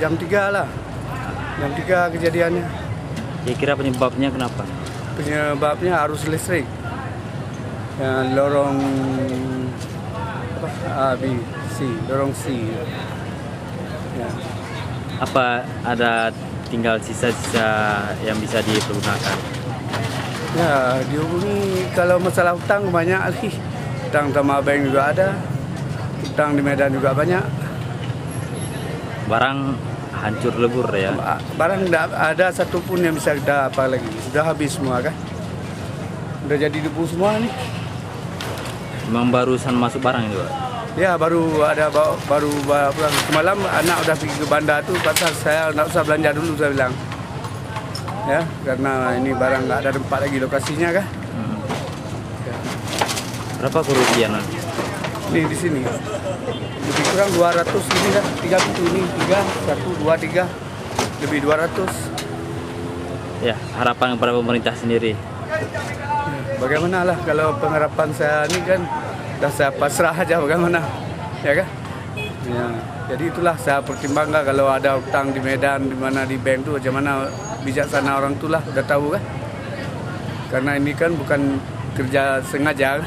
Jam 3 lah. Jam 3 kejadiannya. Kira-kira penyebabnya kenapa? Penyebabnya arus listrik. Lorong A, B, C, lorong C. Ya. Apa ada tinggal sisa-sisa yang bisa dipergunakan? Ya, dihubungi kalau masalah hutang banyak lagi. Hutang sama bank juga ada. Hutang di Medan juga banyak. Barang hancur lebur ya? Barang tidak ada satupun yang bisa kita apa lagi. Sudah habis semua kan. Sudah jadi debu semua nih. Memang barusan masuk barang itu, Pak? Ya, baru pulang. Semalam anak udah pergi ke bandar tuh, pasal saya nggak usah belanja dulu, saya bilang. Ya, karena ini barang nggak ada tempat lagi lokasinya kan. Ya. Berapa kerugian? Nih di sini. Lebih kurang 200 ini kan, 3 pintu ini, 3, 1, 2, 3, lebih 200. Ya, harapan kepada pemerintah sendiri. Bagaimana lah kalau pengharapan saya ini kan udah saya pasrah aja bagaimana, ya kan? Ya, jadi itulah saya pertimbangkan kalau ada utang di Medan, di mana di bank tuh, bagaimana bijaksana orang tuh lah udah tahu kan? Karena ini kan bukan kerja sengaja.